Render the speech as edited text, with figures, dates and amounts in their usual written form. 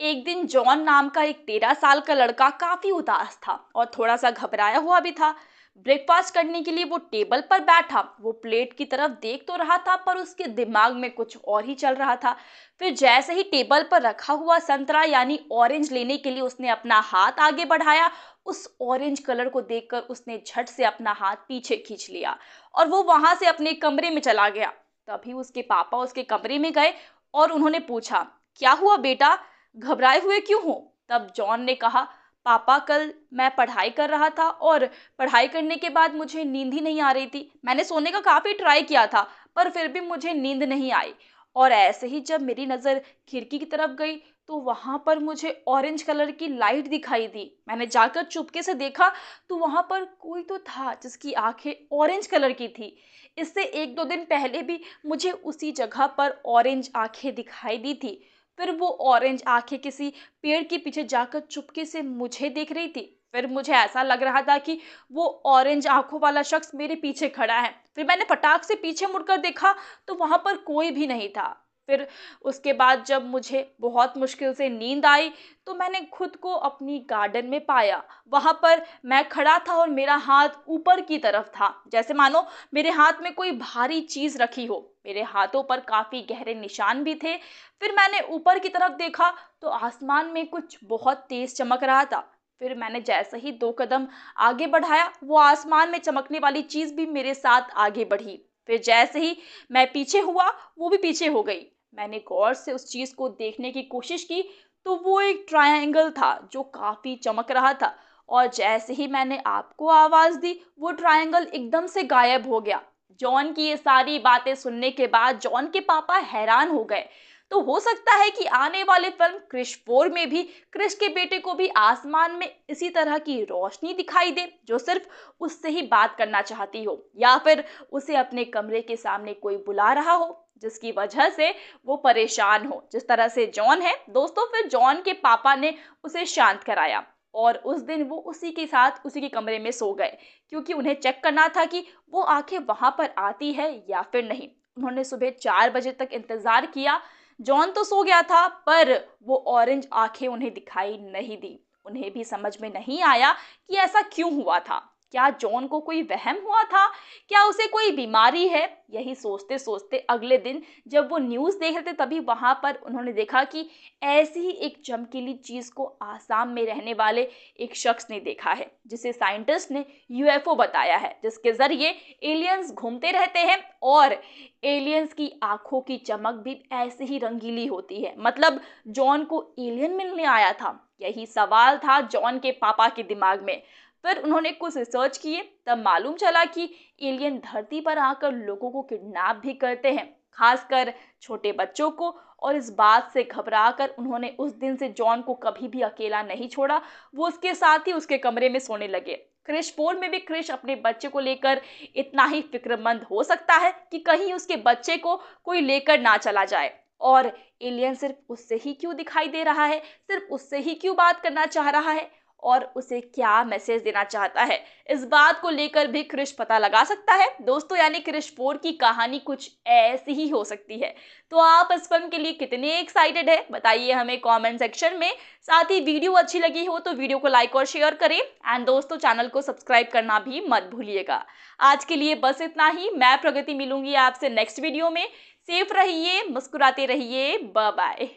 एक दिन जॉन नाम का एक 13 साल का लड़का काफी उदास था और थोड़ा सा घबराया हुआ भी था। ब्रेकफास्ट करने के लिए वो टेबल पर बैठा। वो प्लेट की तरफ देख तो रहा था पर उसके दिमाग में कुछ और ही चल रहा था। फिर जैसे ही टेबल पर रखा हुआ संतरा यानी ऑरेंज लेने के लिए उसने अपना हाथ आगे बढ़ाया, उस ऑरेंज कलर को देखकर उसने झट से अपना हाथ पीछे खींच लिया और वो वहां से अपने कमरे में चला गया। तभी उसके पापा उसके कमरे में गए और उन्होंने पूछा, क्या हुआ बेटा, घबराए हुए क्यों हो? तब जॉन ने कहा, पापा कल मैं पढ़ाई कर रहा था और पढ़ाई करने के बाद मुझे नींद ही नहीं आ रही थी। मैंने सोने का काफी ट्राई किया था पर फिर भी मुझे नींद नहीं आई। और ऐसे ही जब मेरी नज़र खिड़की की तरफ गई तो वहां पर मुझे ऑरेंज कलर की लाइट दिखाई दी। मैंने जाकर चुपके से देखा तो वहां पर कोई तो था जिसकी आंखें ऑरेंज कलर की थी। इससे एक दो दिन पहले भी मुझे उसी जगह पर ऑरेंज आंखें दिखाई दी थी। फिर वो ऑरेंज आंखें किसी पेड़ के पीछे जाकर चुपके से मुझे देख रही थी। फिर मुझे ऐसा लग रहा था कि वो ऑरेंज आंखों वाला शख्स मेरे पीछे खड़ा है। फिर मैंने फटाक से पीछे मुड़कर देखा तो वहां पर कोई भी नहीं था। फिर उसके बाद जब मुझे बहुत मुश्किल से नींद आई तो मैंने खुद को अपनी गार्डन में पाया। वहां पर मैं खड़ा था और मेरा हाथ ऊपर की तरफ था, जैसे मानो मेरे हाथ में कोई भारी चीज रखी हो। मेरे हाथों पर काफी गहरे निशान भी थे। फिर मैंने ऊपर की तरफ देखा तो आसमान में कुछ बहुत तेज चमक रहा था। फिर मैंने जैसे ही 2 कदम आगे बढ़ाया, वो आसमान में चमकने वाली चीज भी मेरे साथ आगे बढ़ी। फिर जैसे ही मैं पीछे हुआ, वो भी पीछे हो गई। मैंने गौर से उस चीज को देखने की कोशिश की तो वो एक ट्रायंगल था जो काफी चमक रहा था। और जैसे ही मैंने आपको आवाज दी, वो ट्रायंगल एकदम से गायब हो गया। जॉन की ये सारी बातें सुनने के बाद जॉन के पापा हैरान हो गए। तो हो सकता है कि आने वाले फिल्म क्रिश 4 में भी क्रिश के बेटे को भी आसमान में इसी तरह की रोशनी दिखाई दे जो सिर्फ उससे ही बात करना चाहती हो, या फिर उसे अपने कमरे के सामने कोई बुला रहा हो जिसकी वजह से वो परेशान हो, जिस तरह से जॉन है। दोस्तों, फिर जॉन के पापा ने उसे शांत कराया और उस दिन वो उसी के साथ उसी के कमरे में सो गए, क्योंकि उन्हें चेक करना था कि वो आंखें वहां पर आती है या फिर नहीं। उन्होंने सुबह 4 बजे तक इंतजार किया। जॉन तो सो गया था पर वो ऑरेंज आंखें उन्हें दिखाई नहीं दी। उन्हें भी समझ में नहीं आया कि ऐसा क्यों हुआ था। क्या जॉन को कोई वहम हुआ था? क्या उसे कोई बीमारी है? यही सोचते सोचते अगले दिन जब वो न्यूज़ देख रहे थे तभी वहां पर उन्होंने देखा कि ऐसी ही एक चमकीली चीज को आसाम में रहने वाले एक शख्स ने देखा है, जिसे साइंटिस्ट ने यूएफओ बताया है, जिसके जरिए एलियंस घूमते रहते हैं और एलियंस की आंखों की चमक भी ऐसे ही रंगीली होती है। मतलब जॉन को एलियन मिलने आया था? यही सवाल था जॉन के पापा के दिमाग में। फिर उन्होंने कुछ रिसर्च किए, तब मालूम चला कि एलियन धरती पर आकर लोगों को किडनैप भी करते हैं, खासकर छोटे बच्चों को। और इस बात से घबराकर उन्होंने उस दिन से जॉन को कभी भी अकेला नहीं छोड़ा। वो उसके साथ ही उसके कमरे में सोने लगे। क्रिश 4 में भी क्रिश अपने बच्चे को लेकर इतना ही फिक्रमंद हो सकता है कि कहीं उसके बच्चे को कोई लेकर ना चला जाए। और एलियन सिर्फ उससे ही क्यों दिखाई दे रहा है, सिर्फ उससे ही क्यों बात करना चाह रहा है और उसे क्या मैसेज देना चाहता है, इस बात को लेकर भी क्रिश पता लगा सकता है। दोस्तों, यानी क्रिश 4 की कहानी कुछ ऐसी ही हो सकती है। तो आप इस फिल्म के लिए कितने एक्साइटेड है, बताइए हमें कमेंट सेक्शन में। साथ ही वीडियो अच्छी लगी हो तो वीडियो को लाइक और शेयर करें एंड दोस्तों चैनल को सब्सक्राइब करना भी मत भूलिएगा। आज के लिए बस इतना ही। मैं प्रगति मिलूंगी आपसे नेक्स्ट वीडियो में। सेफ रहिए, मुस्कुराते रहिए। Bye bye.